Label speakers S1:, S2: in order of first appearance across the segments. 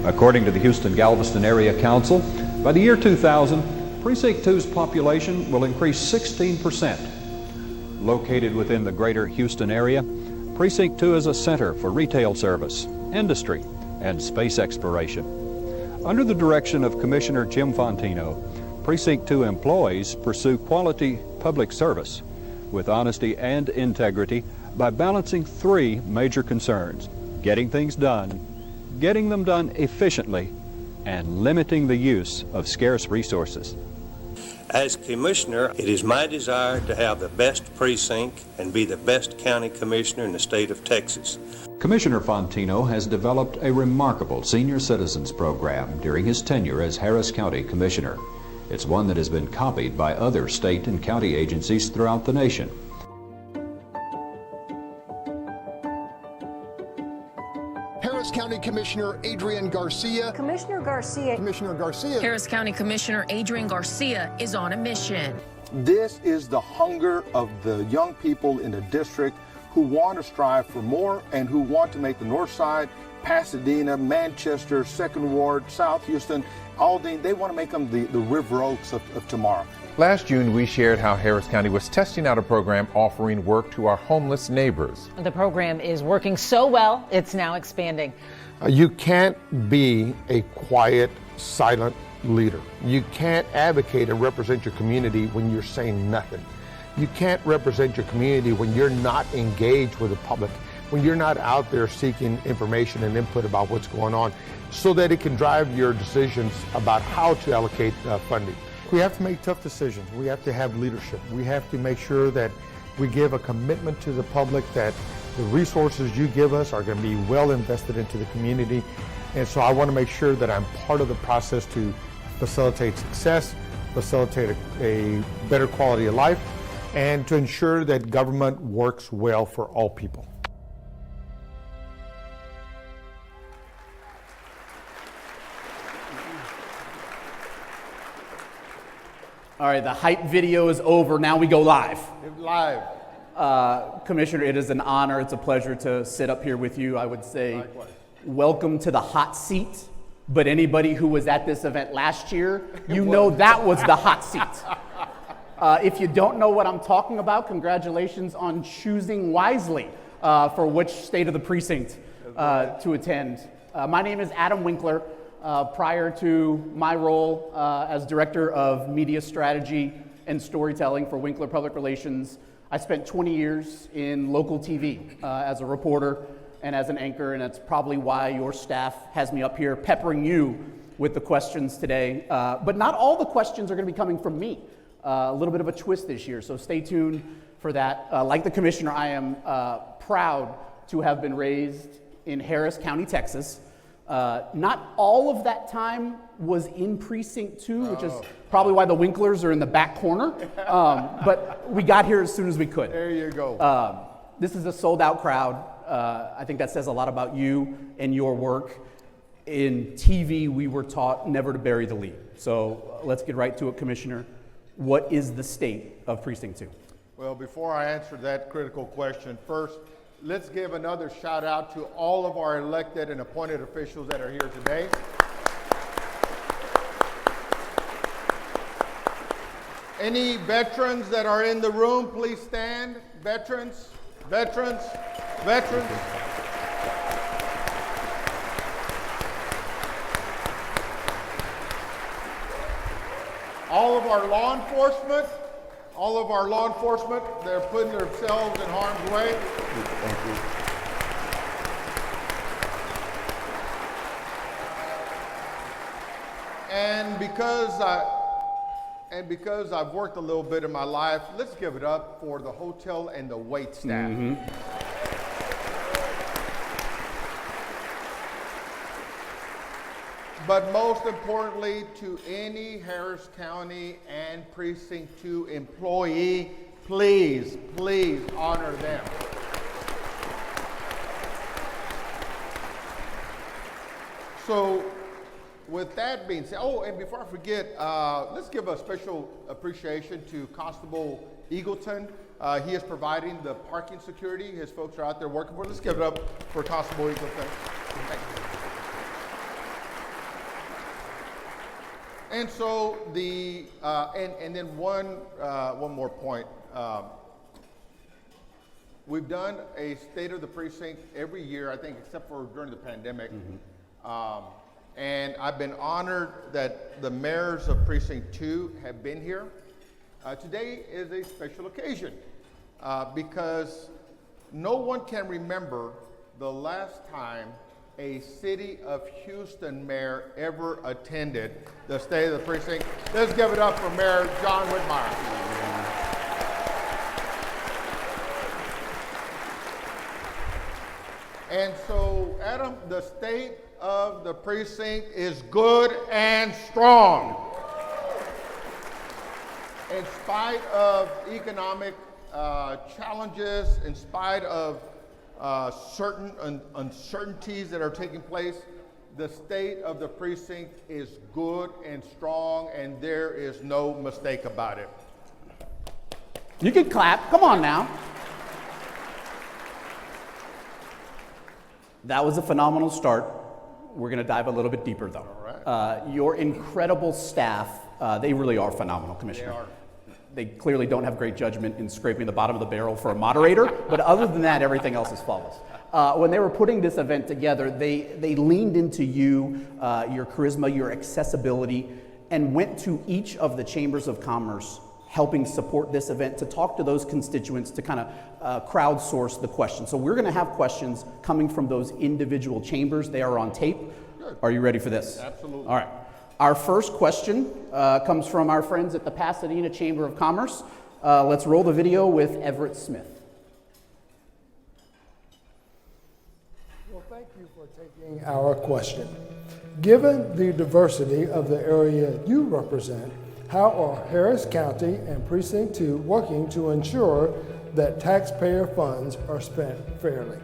S1: According to the Houston-Galveston Area Council, by the year 2000, Precinct 2's population will increase 16%. Located within the greater Houston area, Precinct 2 is a center for retail service, industry, and space exploration. Under the direction of Commissioner Jim Fontino, Precinct 2 employees pursue quality public service with honesty and integrity by balancing three major concerns: getting things done, getting them done efficiently, and limiting the use of scarce resources.
S2: As Commissioner, it is my desire to have the best precinct and be the best county commissioner in the state of Texas.
S1: Commissioner Fontino has developed a remarkable senior citizens program during his tenure as Harris County Commissioner. It's one that has been copied by other state and county agencies throughout the nation.
S3: Harris County Commissioner Adrian Garcia.
S4: Commissioner Garcia.
S3: Commissioner Garcia.
S5: Harris County Commissioner Adrian Garcia is on a mission.
S6: This is the hunger of the young people in the district who want to strive for more and who want to make the North Side, Pasadena, Manchester, 2nd Ward, South Houston, Aldine, they want to make them the River Oaks of tomorrow.
S7: Last June, we shared how Harris County was testing out a program offering work to our homeless neighbors.
S8: The program is working so well, it's now expanding.
S3: You can't be a quiet, silent leader. You can't advocate and represent your community when you're saying nothing. You can't represent your community when you're not engaged with the public, when you're not out there seeking information and input about what's going on so that it can drive your decisions about how to allocate funding. We have to make tough decisions. We have to have leadership. We have to make sure that we give a commitment to the public that the resources you give us are going to be well invested into the community. And so I want to make sure that I'm part of the process to facilitate success, facilitate a better quality of life, and to ensure that government works well for all people.
S9: All right, the hype video is over. Now we go live.
S3: Live.
S9: Commissioner, it is an honor. It's a pleasure to sit up here with you. I would say likewise. Welcome to the hot seat. But anybody who was at this event last year, you know that was the hot seat. If you don't know what I'm talking about, congratulations on choosing wisely for which state of the precinct to attend. My name is Adam Winkler. Prior to my role as Director of Media Strategy and Storytelling for Winkler Public Relations, I spent 20 years in local TV as a reporter and as an anchor, and that's probably why your staff has me up here peppering you with the questions today. But not all the questions are going to be coming from me. A little bit of a twist this year, so stay tuned for that. Like the Commissioner, I am proud to have been raised in Harris County, Texas. Not all of that time was in Precinct 2, which is probably why the Winklers are in the back corner. But we got here as soon as we could.
S3: There you go.
S9: This is a sold-out crowd. I think that says a lot about you and your work. In TV, we were taught never to bury the lead. So let's get right to it, Commissioner. What is the state of Precinct 2?
S3: Well, before I answer that critical question, first, let's give another shout out to all of our elected and appointed officials that are here today. Any veterans that are in the room, please stand. Veterans, veterans, veterans. All of our law enforcement, they're putting themselves in harm's way.
S6: Thank you.
S3: And because I've worked a little bit in my life, let's give it up for the hotel and the wait staff. Mm-hmm. But most importantly, to any Harris County and Precinct 2 employee, please, please honor them. So, with that being said, and before I forget, let's give a special appreciation to Constable Eagleton. He is providing the parking security. His folks are out there working for it. Let's give it up for Constable Eagleton. Thank you.
S6: And so and then one more point. We've done a State of the Precinct every year, I think, except for during the pandemic. And I've been honored that the mayors of Precinct 2 have been here. Today is a special occasion because no one can remember the last time a City of Houston mayor ever attended the State of the Precinct. Let's give it up for Mayor John Whitmire. And so, Adam, the State of the Precinct is good and strong. In spite of economic challenges, in spite of certain uncertainties that are taking place, the State of the Precinct is good and strong, and there is no mistake about it.
S9: You can clap. Come on now. That was a phenomenal start. We're going to dive a little bit deeper, though.
S6: All right.
S9: Your incredible staff, they really are phenomenal, Commissioner.
S6: They are.
S9: They clearly don't have great judgment in scraping the bottom of the barrel for a moderator, but other than that, everything else is flawless. When they were putting this event together, they leaned into you, your charisma, your accessibility, and went to each of the chambers of commerce helping support this event to talk to those constituents to kind of crowdsource the questions. So we're going to have questions coming from those individual chambers. They are on tape.
S6: Good.
S9: Are you ready for this?
S6: Absolutely.
S9: All right. Our first question comes from our friends at the Pasadena Chamber of Commerce. Let's roll the video with Everett Smith.
S4: Well, thank you for taking our question. Given the diversity of the area you represent, how are Harris County and Precinct 2 working to ensure that taxpayer funds are spent fairly?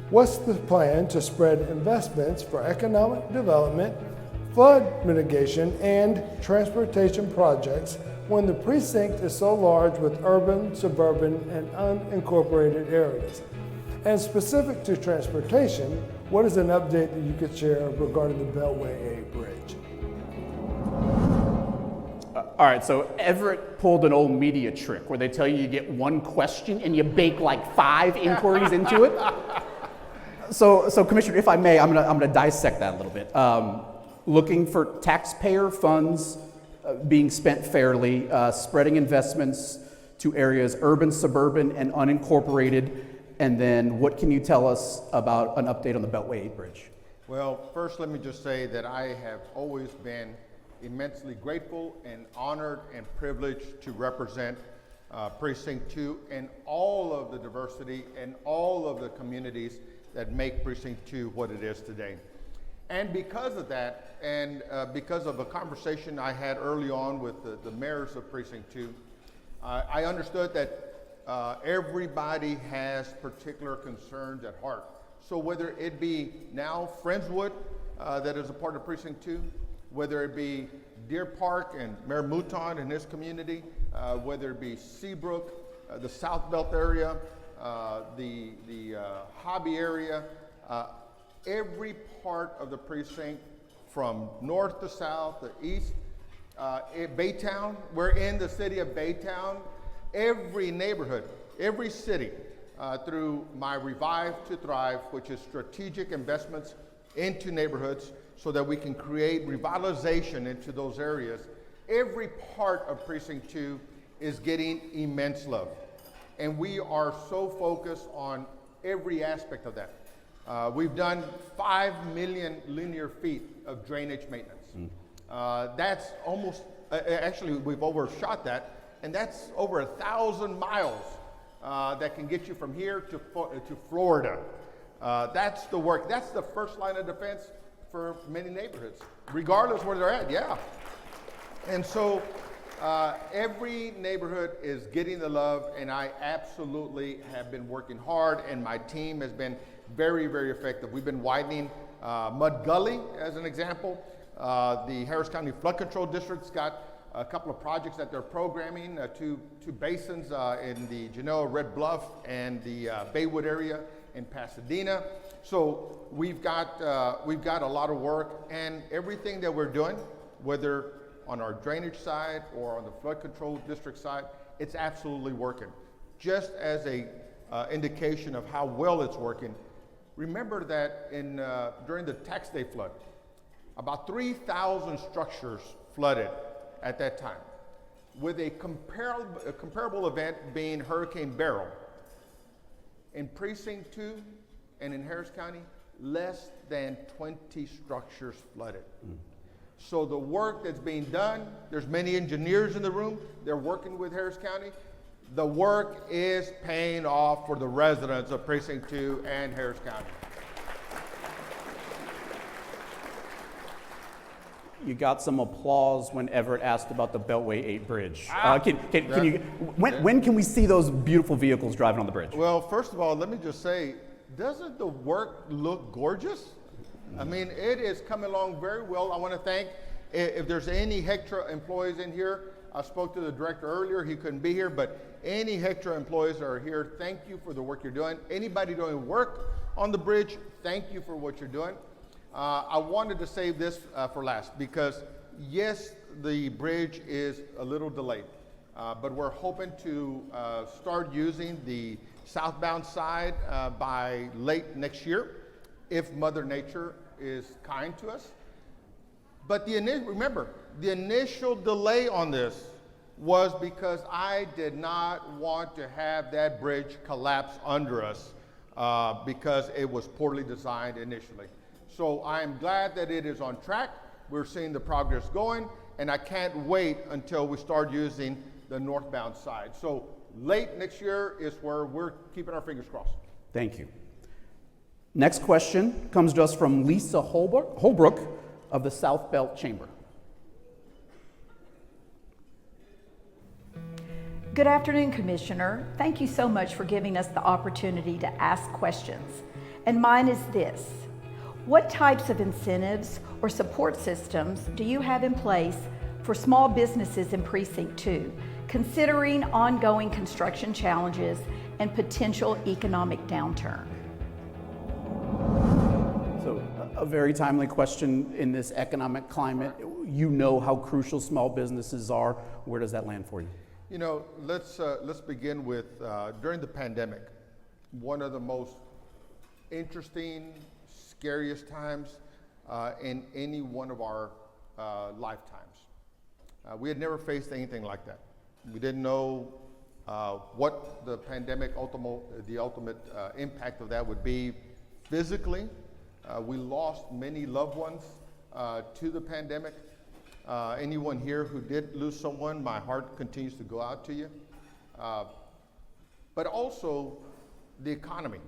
S4: What's the plan to spread investments for economic development, flood mitigation, and transportation projects when the precinct is so large with urban, suburban, and unincorporated areas? And specific to transportation, what is an update that you could share regarding the Beltway A bridge?
S9: All right, so Everett pulled an old media trick where they tell you get one question and you bake like 5 inquiries into it. So Commissioner, if I may, I'm gonna dissect that a little bit. Looking for taxpayer funds being spent fairly, spreading investments to areas urban, suburban, and unincorporated, and then what can you tell us about an update on the Beltway 8 bridge?
S6: Well, first let me just say that I have always been immensely grateful and honored and privileged to represent Precinct 2 and all of the diversity and all of the communities that make Precinct 2 what it is today. And because of that, and because of a conversation I had early on with the mayors of Precinct 2, I understood that everybody has particular concerns at heart. So whether it be now Friendswood, that is a part of Precinct 2, whether it be Deer Park and Mayor Mouton and his community, whether it be Seabrook, the South Belt area, the Hobby area, every part of the precinct from north to south, to east, Baytown, we're in the city of Baytown, every neighborhood, every city, through my Revive to Thrive, which is strategic investments into neighborhoods so that we can create revitalization into those areas. Every part of Precinct 2 is getting immense love. And we are so focused on every aspect of that. We've done 5 million linear feet of drainage maintenance. That's almost, actually we've overshot that, and that's over 1,000 miles that can get you from here to Florida. That's the work. That's the first line of defense for many neighborhoods, regardless where they're at, yeah. And so every neighborhood is getting the love, and I absolutely have been working hard, and my team has been very, very effective. We've been widening Mud Gully as an example. The Harris County Flood Control District's got a couple of projects that they're programming, two basins in the Genoa Red Bluff and the Baywood area in Pasadena. So we've got a lot of work, and everything that we're doing, whether on our drainage side or on the flood control district side, it's absolutely working. Just as a indication of how well it's working, remember that during the tax day flood, about 3,000 structures flooded at that time, with a comparable event being Hurricane Beryl. In Precinct 2 and in Harris County, less than 20 structures flooded. So the work that's being done, there's many engineers in the room, they're working with Harris County. The work is paying off for the residents of Precinct 2 and Harris County.
S9: You got some applause when Everett asked about the Beltway 8 bridge. When can we see those beautiful vehicles driving on the bridge?
S6: Well, first of all, let me just say, doesn't the work look gorgeous? I mean, it is coming along very well. I want to thank, if there's any Hectra employees in here, I spoke to the director earlier, he couldn't be here, but any Hectra employees that are here, thank you for the work you're doing. Anybody doing work on the bridge, thank you for what you're doing. I wanted to save this for last because yes, the bridge is a little delayed, but we're hoping to start using the southbound side by late next year, if Mother Nature is kind to us. But remember, the initial delay on this was because I did not want to have that bridge collapse under us because it was poorly designed initially. So I am glad that it is on track. We're seeing the progress going, and I can't wait until we start using the northbound side. So late next year is where we're keeping our fingers crossed.
S9: Thank you. Next question comes to us from Lisa Holbrook of the South Belt Chamber.
S10: Good afternoon, Commissioner. Thank you so much for giving us the opportunity to ask questions. And mine is this: what types of incentives or support systems do you have in place for small businesses in Precinct 2, considering ongoing construction challenges and potential economic downturn?
S9: So, a very timely question in this economic climate. You know how crucial small businesses are. Where does that land for you?
S6: You know, let's begin with during the pandemic, one of the most interesting, scariest times in any one of our lifetimes. We had never faced anything like that. We didn't know what the pandemic the ultimate impact of that would be physically. We lost many loved ones to the pandemic. Anyone here who did lose someone, my heart continues to go out to you. But also the economy.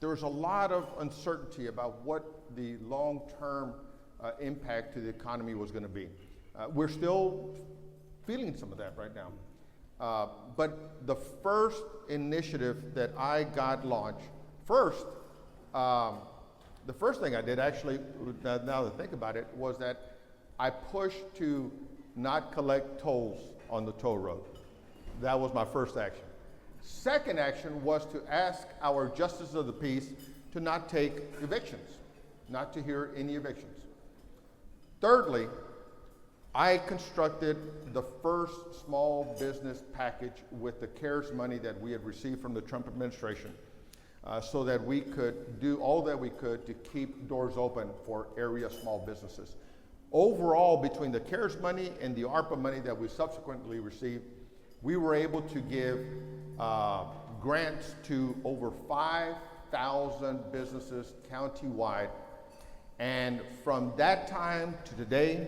S6: There was a lot of uncertainty about what the long-term impact to the economy was going to be. We're still feeling some of that right now. But the first initiative that I got launched, the first thing I did actually, now that I think about it, was that I pushed to not collect tolls on the toll road. That was my first action. Second action was to ask our justice of the peace to not take evictions, not to hear any evictions. Thirdly, I constructed the first small business package with the CARES money that we had received from the Trump administration so that we could do all that we could to keep doors open for area small businesses. Overall, between the CARES money and the ARPA money that we subsequently received, we were able to give grants to over 5,000 businesses countywide. And from that time to today,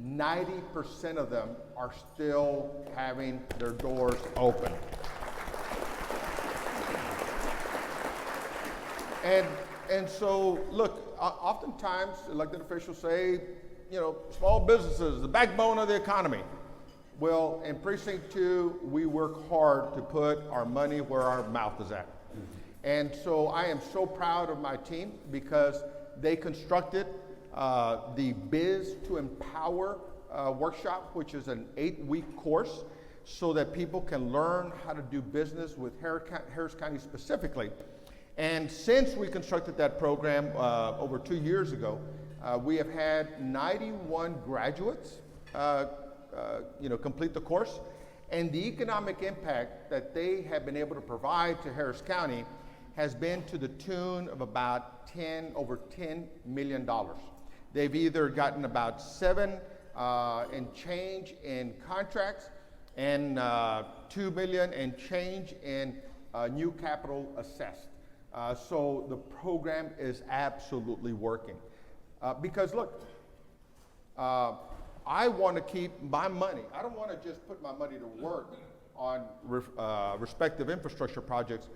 S6: 90% of them are still having their doors open. And so, look, oftentimes elected officials say, you know, small businesses, the backbone of the economy. Well, in Precinct 2, we work hard to put our money where our mouth is at. And so I am so proud of my team because they constructed the Biz to Empower workshop, which is an 8-week course so that people can learn how to do business with Harris County specifically. And since we constructed that program over 2 years ago, we have had 91 graduates complete the course. And the economic impact that they have been able to provide to Harris County has been to the tune of about over $10 million. They've either gotten about 7 and change in contracts and 2 million and change in new capital assessed. So the program is absolutely working. Because look, I want to keep my money. I don't want to just put my money to work on respective infrastructure projects.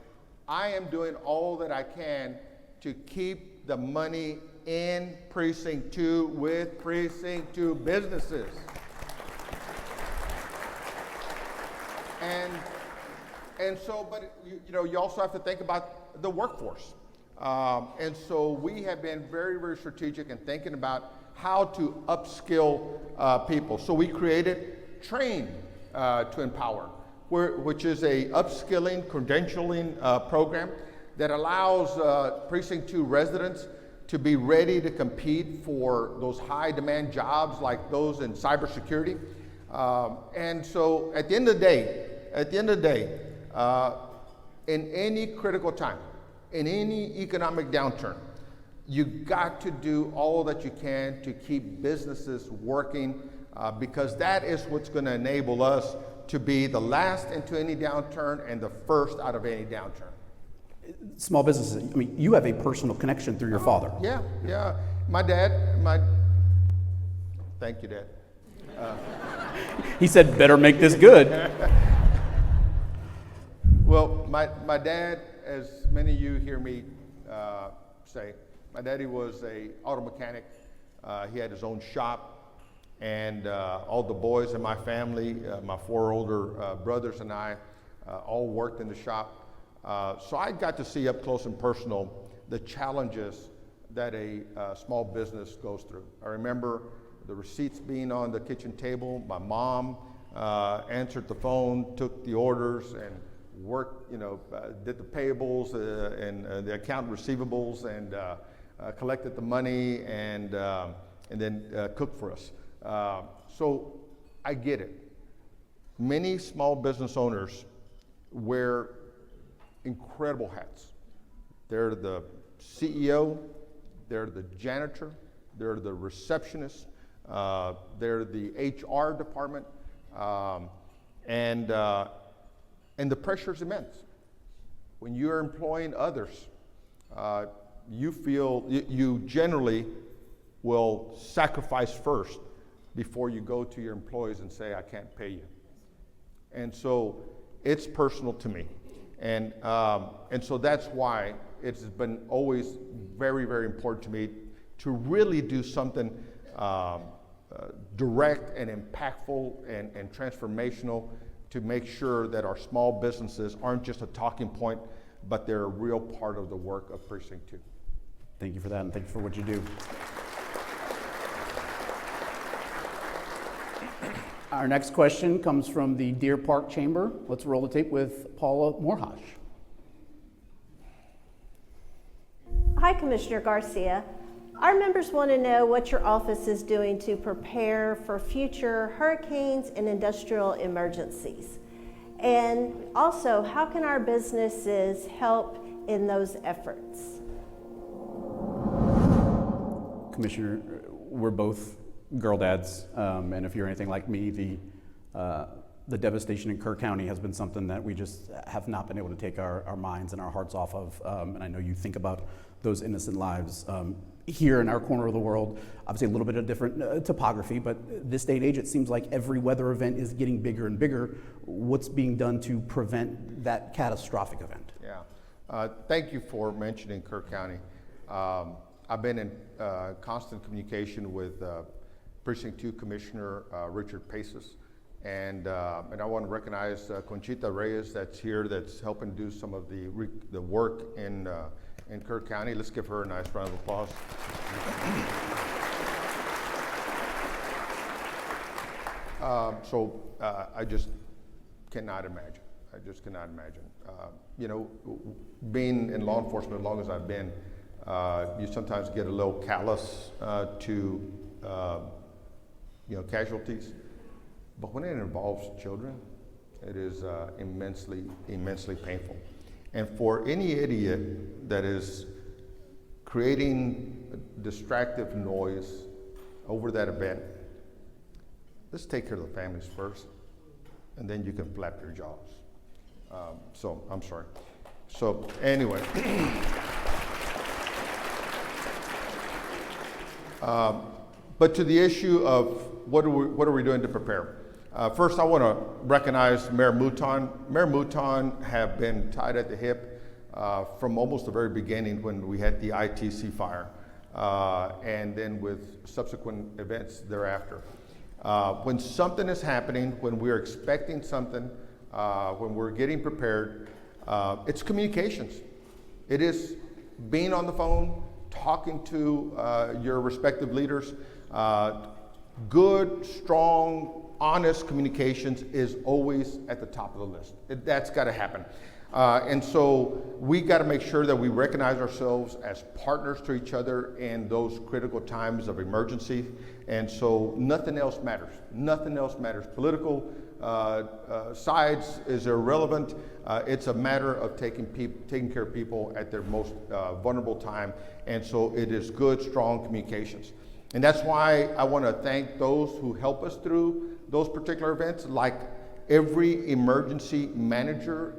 S6: I am doing all that I can to keep the money in Precinct 2 with Precinct 2 businesses. And so, but you also have to think about the workforce. And so we have been very, very strategic in thinking about how to upskill people. So we created Train to Empower, which is a upskilling, credentialing program that allows Precinct 2 residents to be ready to compete for those high demand jobs like those in cybersecurity. And so at the end of the day, in any critical time, in any economic downturn, you got to do all that you can to keep businesses working because that is what's going to enable us to be the last into any downturn and the first out of any downturn.
S9: Small businesses, I mean, you have a personal connection through your father.
S6: Yeah. Thank you, Dad.
S9: He said, better make this good.
S6: Well, my dad, as many of you hear me say, my daddy was a auto mechanic. He had his own shop, and all the boys in my family, my 4 older brothers and I, all worked in the shop. So I got to see up close and personal the challenges that a small business goes through. I remember the receipts being on the kitchen table. My mom answered the phone, took the orders, and worked, did the payables and the account receivables, and collected the money, and then cooked for us. So I get it. Many small business owners wear incredible hats. They're the CEO, they're the janitor, they're the receptionist, they're the HR department, and the pressure is immense. When you're employing others, you generally will sacrifice first before you go to your employees and say, I can't pay you. And so it's personal to me. And so that's why it's been always very, very important to me to really do something direct and impactful and transformational to make sure that our small businesses aren't just a talking point, but they're a real part of the work of Precinct 2.
S9: Thank you for that, and thank you for what you do. Our next question comes from the Deer Park Chamber. Let's roll the tape with Paula Moorhash.
S11: Hi, Commissioner Garcia. Our members want to know what your office is doing to prepare for future hurricanes and industrial emergencies. And also, how can our businesses help in those efforts?
S9: Commissioner, we're both girl dads, and if you're anything like me, the devastation in Kerr County has been something that we just have not been able to take our minds and our hearts off of, and I know you think about those innocent lives. Here in our corner of the world, obviously a little bit of different topography, but this day and age, it seems like every weather event is getting bigger and bigger. What's being done to prevent that catastrophic event?
S6: Yeah, thank you for mentioning Kerr County. I've been in constant communication with Precinct 2 Commissioner Richard Paces, and I want to recognize Conchita Reyes that's here, that's helping do some of the work in Kerr County. Let's give her a nice round of applause. So I just cannot imagine. I just cannot imagine. Being in law enforcement as long as I've been, you sometimes get a little callous to casualties. But when it involves children, it is immensely painful. And for any idiot that is creating distractive noise over that event, let's take care of the families first, and then you can flap your jaws. So I'm sorry. So anyway, but to the issue of what are we doing to prepare? First, I want to recognize Mayor Mouton. Mayor Mouton have been tied at the hip from almost the very beginning when we had the ITC fire, and then with subsequent events thereafter. When something is happening, when we're expecting something, when we're getting prepared, it's communications. It is being on the phone, talking to your respective leaders. Good, strong, honest communications is always at the top of the list. That's got to happen. And so we got to make sure that we recognize ourselves as partners to each other in those critical times of emergency. And so nothing else matters. Nothing else matters. Political sides is irrelevant. It's a matter of taking care of people at their most vulnerable time. And so it is good, strong communications. And that's why I want to thank those who help us through those particular events, like every emergency manager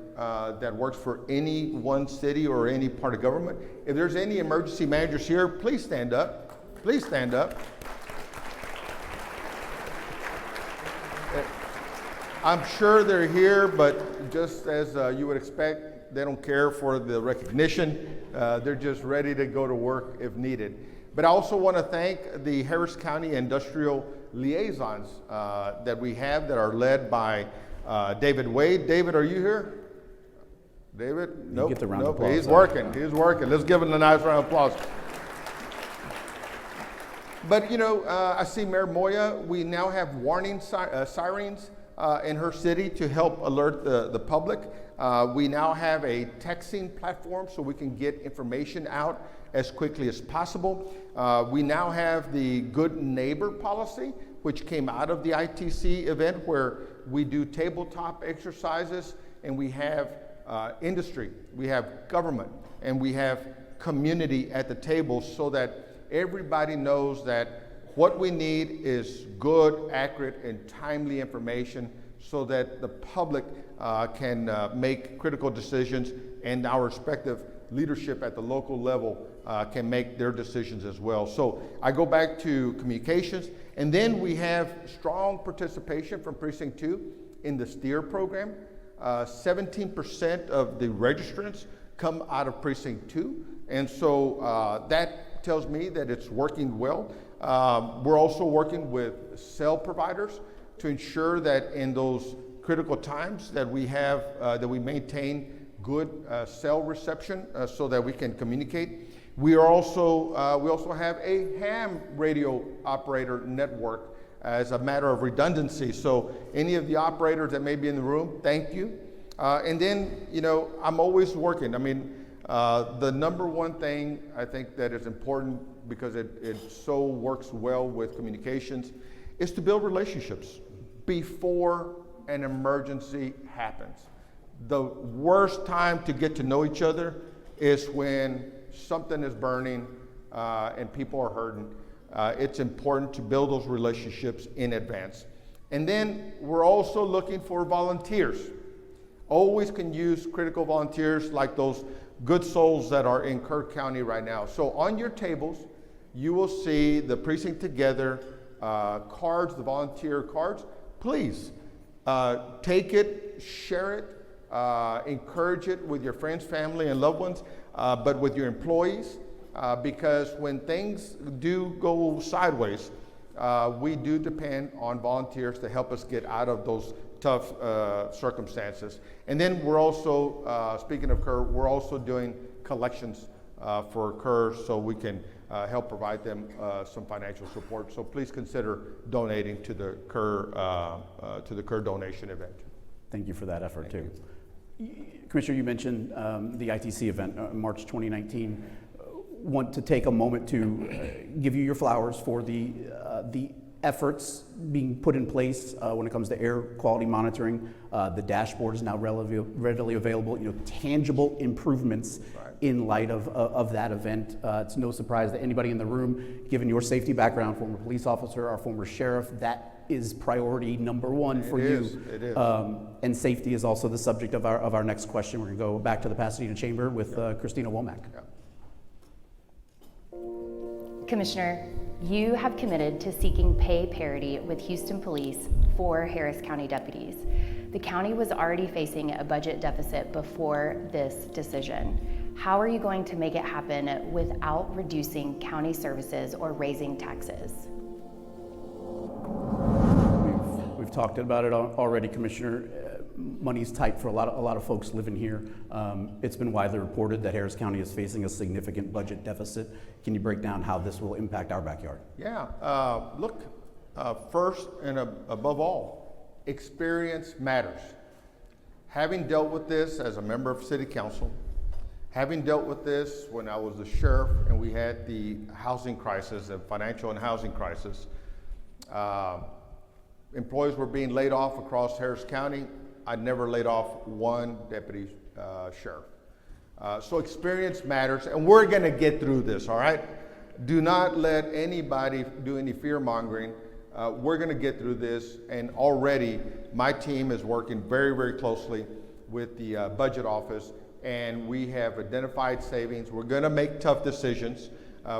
S6: that works for any one city or any part of government. If there's any emergency managers here, please stand up. Please stand up. I'm sure they're here, but just as you would expect, they don't care for the recognition. They're just ready to go to work if needed. But I also want to thank the Harris County Industrial Liaisons that we have that are led by David Wade. David, are you here? David? Nope.
S9: Get the round of applause.
S6: He's working. He's working. Let's give him a nice round of applause. But I see Mayor Moya. We now have warning sirens in her city to help alert the public. We now have a texting platform so we can get information out as quickly as possible. We now have the good neighbor policy, which came out of the ITC event, where we do tabletop exercises, and we have industry, we have government, and we have community at the table, so that everybody knows that what we need is good, accurate, and timely information, so that the public can make critical decisions, and our respective leadership at the local level can make their decisions as well. So I go back to communications, and then we have strong participation from Precinct 2 in the STEER program. 17% of the registrants come out of Precinct 2, and so that tells me that it's working well. We're also working with cell providers to ensure that in those critical times that we have, that we maintain good cell reception so that we can communicate. We also have a ham radio operator network as a matter of redundancy. So any of the operators that may be in the room, thank you. And then, I'm always working. I mean, the number one thing I think that is important, because it so works well with communications, is to build relationships before an emergency happens. The worst time to get to know each other is when something is burning and people are hurting. It's important to build those relationships in advance. And then we're also looking for volunteers. Always can use critical volunteers like those good souls that are in Kirk County right now. So on your tables, you will see the Precinct Together cards, the volunteer cards. Please take it, share it, encourage it with your friends, family, and loved ones, but with your employees, because when things do go sideways, we do depend on volunteers to help us get out of those tough circumstances. And then we're also, speaking of Kerr, we're also doing collections for Kerr, so we can help provide them some financial support. So please consider donating to the Kerr donation event.
S9: Thank you for that effort too. Commissioner, you mentioned the ITC event, March 2019. Want to take a moment to give you your flowers for the efforts being put in place when it comes to air quality monitoring. The dashboard is now readily available. Tangible improvements in light of that event. It's no surprise that anybody in the room, given your safety background, former police officer, our former sheriff, that is priority number one for you.
S6: It is.
S9: And safety is also the subject of our next question. We're going to go back to the Pasadena Chamber with Christina Womack.
S12: Commissioner, you have committed to seeking pay parity with Houston Police for Harris County deputies. The county was already facing a budget deficit before this decision. How are you going to make it happen without reducing county services or raising taxes?
S9: We've talked about it already, Commissioner. Money's tight for a lot of folks living here. It's been widely reported that Harris County is facing a significant budget deficit. Can you break down how this will impact our backyard?
S6: Yeah, look, first and above all, experience matters. Having dealt with this as a member of City Council, having dealt with this when I was the sheriff and we had the housing crisis, the financial and housing crisis, employees were being laid off across Harris County. I never laid off one deputy sheriff. So experience matters, and we're gonna get through this, all right? Do not let anybody do any fear mongering. We're gonna get through this, and already my team is working very, very closely with the budget office, and we have identified savings. We're gonna make tough decisions,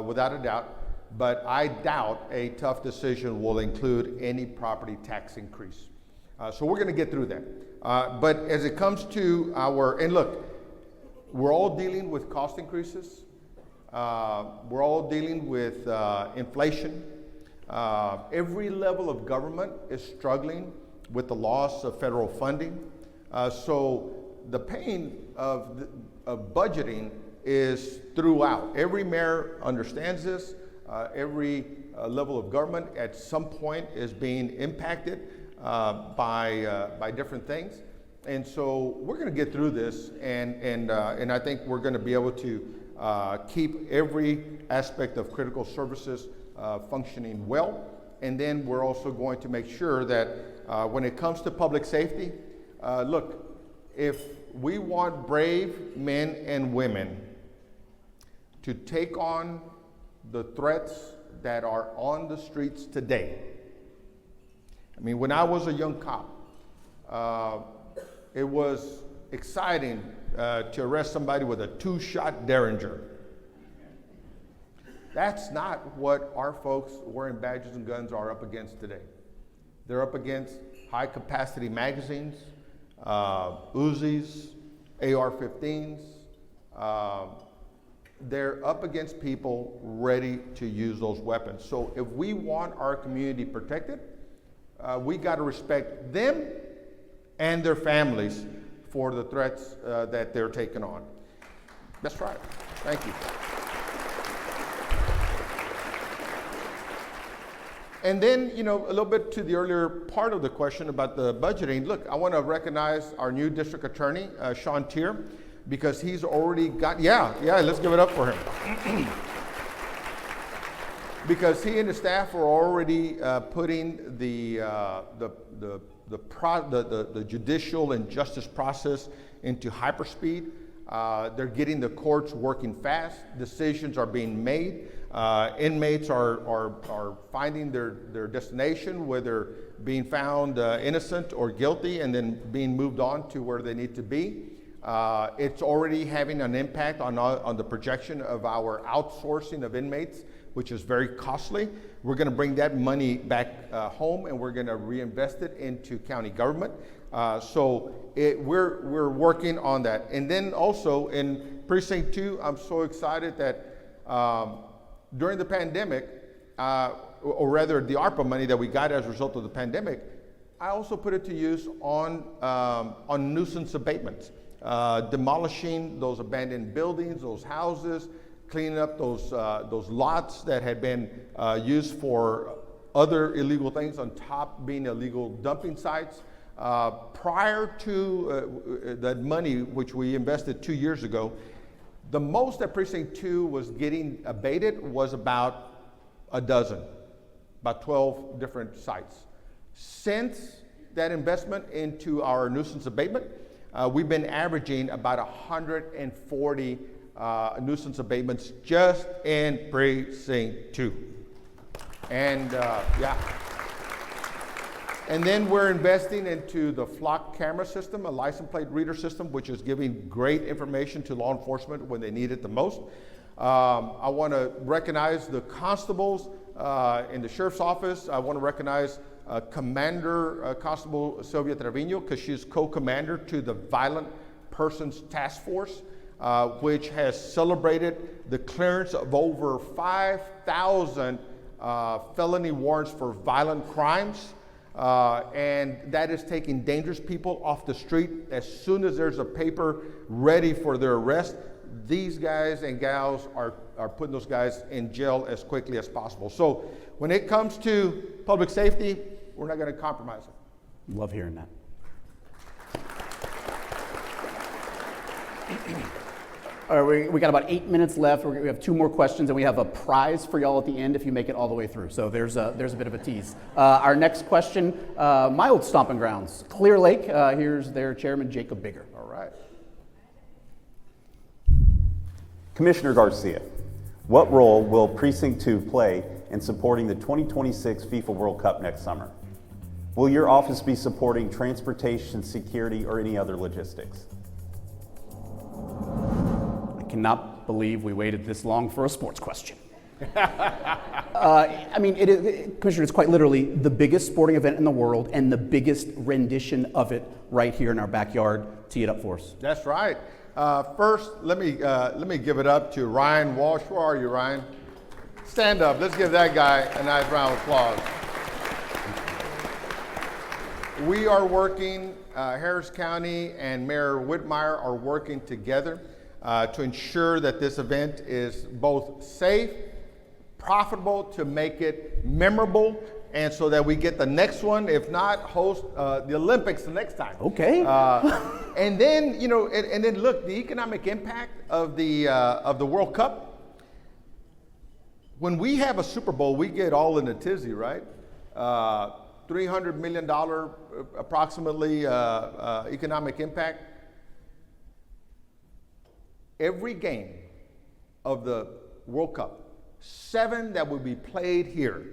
S6: without a doubt, but I doubt a tough decision will include any property tax increase. So we're gonna get through that. But as it comes to and look, we're all dealing with cost increases. We're all dealing with inflation. Every level of government is struggling with the loss of federal funding. So the pain of budgeting is throughout. Every mayor understands this. Every level of government at some point is being impacted by different things. And so we're going to get through this, and I think we're going to be able to keep every aspect of critical services functioning well. And then we're also going to make sure that when it comes to public safety, look, if we want brave men and women to take on the threats that are on the streets today. I mean, when I was a young cop, it was exciting to arrest somebody with a 2-shot Derringer. That's not what our folks wearing badges and guns are up against today. They're up against high-capacity magazines, Uzis, AR-15s. They're up against people ready to use those weapons. So if we want our community protected, we got to respect them and their families for the threats that they're taking on. That's right. Thank you. And then, a little bit to the earlier part of the question about the budgeting. Look, I want to recognize our new district attorney, Sean Tier, because he's already got, let's give it up for him. Because he and the staff are already putting the judicial and justice process into hyperspeed. They're getting the courts working fast. Decisions are being made. Inmates are finding their destination, whether being found innocent or guilty, and then being moved on to where they need to be. It's already having an impact on the projection of our outsourcing of inmates, which is very costly. We're going to bring that money back home, and we're going to reinvest it into county government. So we're working on that. And then also in Precinct 2, I'm so excited that during the pandemic, or rather the ARPA money that we got as a result of the pandemic, I also put it to use on nuisance abatement, demolishing those abandoned buildings, those houses, cleaning up those lots that had been used for other illegal things, on top being illegal dumping sites. Prior to that money, which we invested 2 years ago, the most that Precinct 2 was getting abated was about a dozen. about 12 different sites. Since that investment into our nuisance abatement, we've been averaging about 140 nuisance abatements just in Precinct 2. And yeah. And then we're investing into the flock camera system, a license plate reader system, which is giving great information to law enforcement when they need it the most. I want to recognize the constables in the sheriff's office. I want to recognize Commander Constable Sylvia Trevino, because she's co-commander to the Violent Persons Task Force, which has celebrated the clearance of over 5,000 felony warrants for violent crimes. And that is taking dangerous people off the street. As soon as there's a paper ready for their arrest, these guys and gals are putting those guys in jail as quickly as possible. So when it comes to public safety, we're not going to compromise it.
S9: Love hearing that. All right, we got about 8 minutes left. We have 2 more questions, and we have a prize for y'all at the end if you make it all the way through. So there's a bit of a tease. Our next question, my old stomping grounds, Clear Lake. Here's their chairman, Jacob Bigger.
S6: All right.
S13: Commissioner Garcia, what role will Precinct 2 play in supporting the 2026 FIFA World Cup next summer? Will your office be supporting transportation, security, or any other logistics?
S9: I cannot believe we waited this long for a sports question. I mean, Commissioner, it's quite literally the biggest sporting event in the world and the biggest rendition of it right here in our backyard. Tee it up for us.
S6: That's right. First, let me give it up to Ryan Walsh. Where are you, Ryan? Stand up. Let's give that guy a nice round of applause. We are working, Harris County and Mayor Whitmire are working together to ensure that this event is both safe, profitable, to make it memorable, and so that we get the next one, if not host the Olympics the next time.
S9: Okay.
S6: And then, you know, and then look, the economic impact of the World Cup. When we have a Super Bowl, we get all in a tizzy, right? $300 million approximately economic impact. Every game of the World Cup, 7 that will be played here,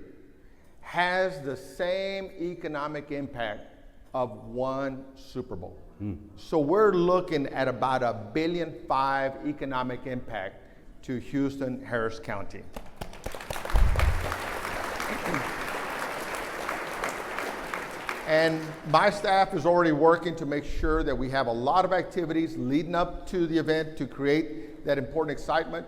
S6: has the same economic impact of 1 Super Bowl. So we're looking at about $1.5 billion economic impact to Houston, Harris County. And my staff is already working to make sure that we have a lot of activities leading up to the event to create that important excitement.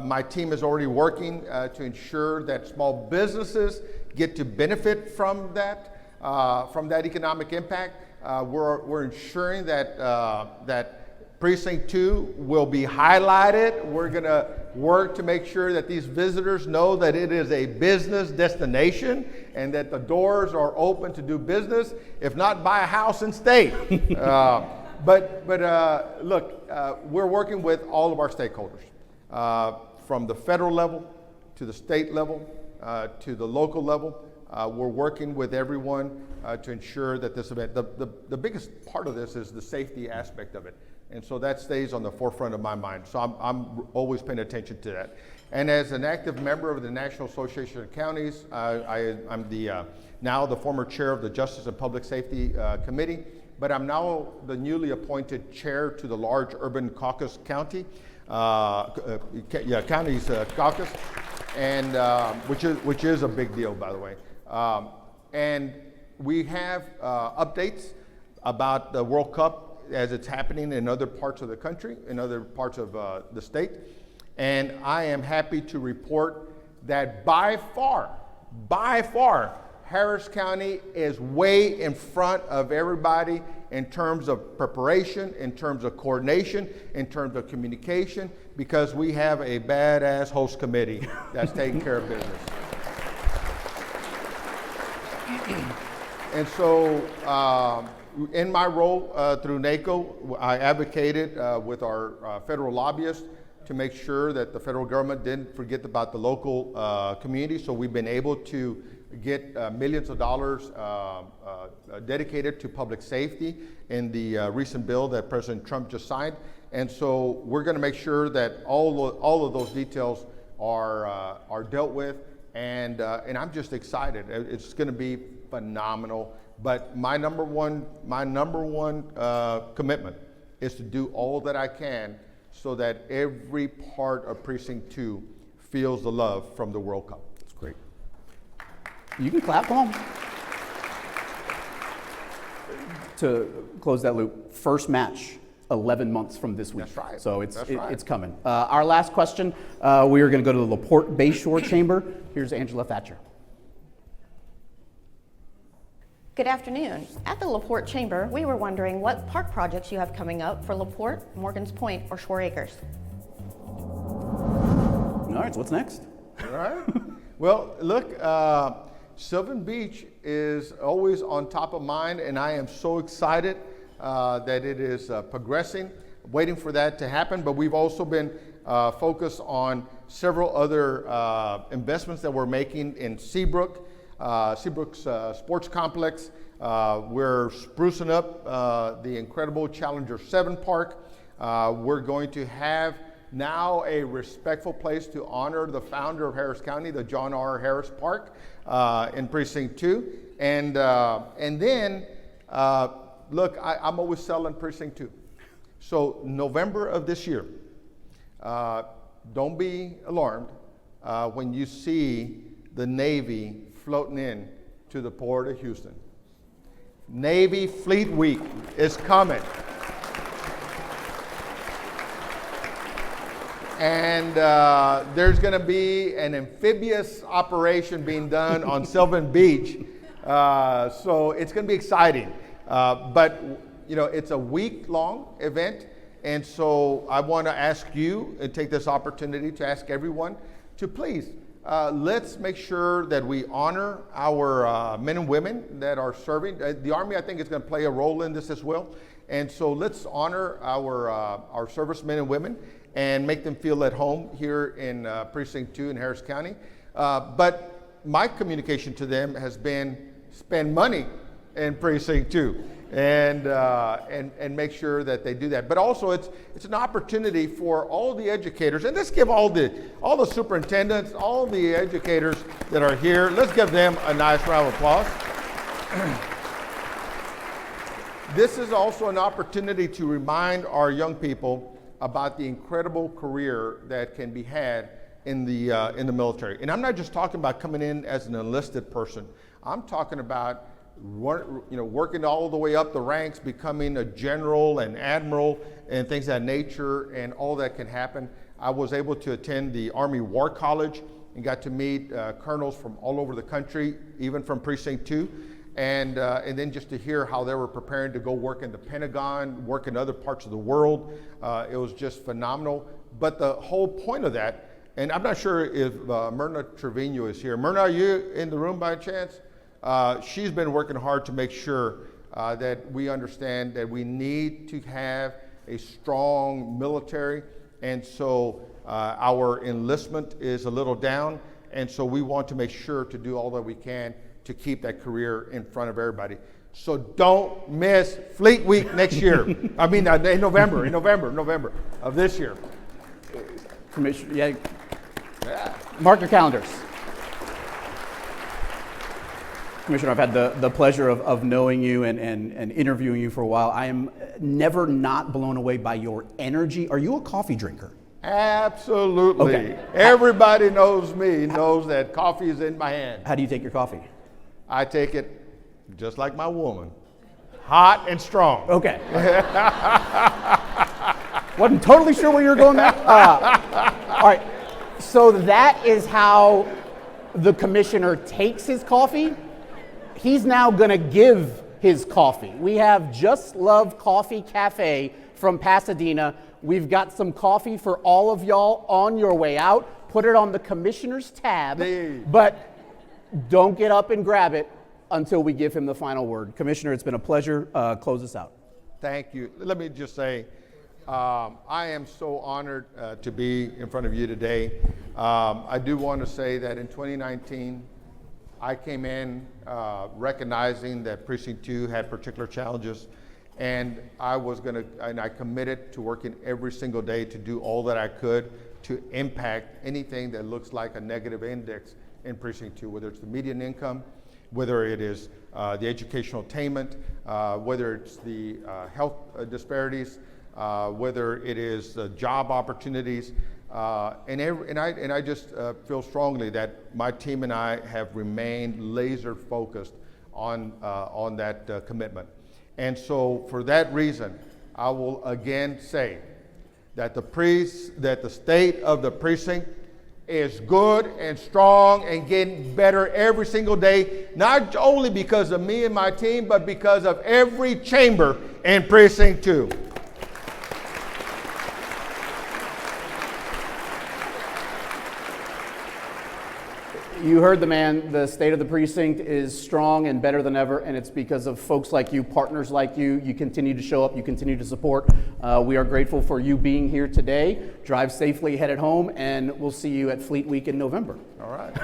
S6: My team is already working to ensure that small businesses get to benefit from that economic impact. We're ensuring that Precinct 2 will be highlighted. We're going to work to make sure that these visitors know that it is a business destination and that the doors are open to do business, if not buy a house and stay. But look, we're working with all of our stakeholders, from the federal level to the state level to the local level. We're working with everyone to ensure that this event, the biggest part of this is the safety aspect of it. And so that stays on the forefront of my mind. So I'm always paying attention to that. And as an active member of the National Association of Counties, I'm now the former chair of the Justice and Public Safety Committee, but I'm now the newly appointed chair to the large urban caucus county, counties caucus, and which is a big deal, by the way. And we have updates about the World Cup as it's happening in other parts of the country, in other parts of the state. And I am happy to report that by far, Harris County is way in front of everybody in terms of preparation, in terms of coordination, in terms of communication, because we have a badass host committee that's taking care of business. And so, in my role through NACO, I advocated with our federal lobbyists
S3: to make sure that the federal government didn't forget about the local community. So we've been able to get millions of dollars dedicated to public safety in the recent bill that President Trump just signed. And so we're going to make sure that all of those details are dealt with. And I'm just excited. It's going to be phenomenal. But my number one commitment is to do all that I can so that every part of Precinct 2 feels the love from the World Cup.
S9: That's great. You can clap, come on. To close that loop, first match 11 months from this week.
S3: That's right.
S9: So it's coming. Our last question, we are going to go to the Porte-Bayshore Chamber. Here's Angela Thatcher.
S14: Good afternoon. At the LaPorte Chamber, we were wondering what park projects you have coming up for LaPorte, Morgan's Point, or Shore Acres.
S9: All right, so what's next?
S3: All right. Well, look, Sylvan Beach is always on top of mind, and I am so excited that it is progressing, waiting for that to happen. But we've also been focused on several other investments that we're making in Seabrook's sports complex. We're sprucing up the incredible Challenger 7 Park. We're going to have now a respectful place to honor the founder of Harris County, the John R. Harris Park in Precinct 2. And then, look, I'm always selling Precinct 2. So November of this year, don't be alarmed when you see the Navy floating in to the Port of Houston. Navy Fleet Week is coming. And there's going to be an amphibious operation being done on Sylvan Beach. So it's going to be exciting. But, you know, it's a week-long event. And so I want to ask you and take this opportunity to ask everyone to please, let's make sure that we honor our men and women that are serving. The Army, I think, is going to play a role in this as well. And so let's honor our servicemen and women and make them feel at home here in Precinct 2 in Harris County. But my communication to them has been spend money in Precinct 2 and make sure that they do that. But also it's an opportunity for all the educators, and let's give all the superintendents, all the educators that are here, let's give them a nice round of applause. This is also an opportunity to remind our young people about the incredible career that can be had in the military. And I'm not just talking about coming in as an enlisted person. I'm talking about working all the way up the ranks, becoming a general and admiral and things of that nature, and all that can happen. I was able to attend the Army War College and got to meet colonels from all over the country, even from Precinct 2. And then just to hear how they were preparing to go work in the Pentagon, work in other parts of the world, it was just phenomenal. But the whole point of that, and I'm not sure if Myrna Trevino is here. Myrna, are you in the room by chance? She's been working hard to make sure that we understand that we need to have a strong military. And so our enlistment is a little down. And so we want to make sure to do all that we can to keep that career in front of everybody. So don't miss Fleet Week next year. I mean, in November of this year.
S9: Commissioner, yeah. Mark your calendars. Commissioner, I've had the pleasure of knowing you and interviewing you for a while. I am never not blown away by your energy. Are you a coffee drinker?
S3: Absolutely.
S9: Okay.
S3: Everybody knows me, knows that coffee is in my hand.
S9: How do you take your coffee?
S3: I take it just like my woman, hot and strong.
S9: Okay. Wasn't totally sure where you were going there. All right. So that is how the commissioner takes his coffee. He's now going to give his coffee. We have Just Love Coffee Cafe from Pasadena. We've got some coffee for all of y'all on your way out. Put it on the commissioner's tab, but don't get up and grab it until we give him the final word. Commissioner, it's been a pleasure. Close us out.
S3: Thank you. Let me just say, I am so honored to be in front of you today. I do want to say that in 2019, I came in recognizing that Precinct 2 had particular challenges, and I committed to working every single day to do all that I could to impact anything that looks like a negative index in Precinct 2, whether it's the median income, whether it is the educational attainment, whether it's the health disparities, whether it is job opportunities, and I just feel strongly that my team and I have remained laser focused on that commitment. And so for that reason, I will again say that the state of the precinct is good and strong and getting better every single day, not only because of me and my team, but because of every chamber in Precinct 2.
S9: You heard the man. The state of the precinct is strong and better than ever, and it's because of folks like you, partners like you. You continue to show up, you continue to support. We are grateful for you being here today. Drive safely, headed home, and we'll see you at Fleet Week in November.
S3: All right.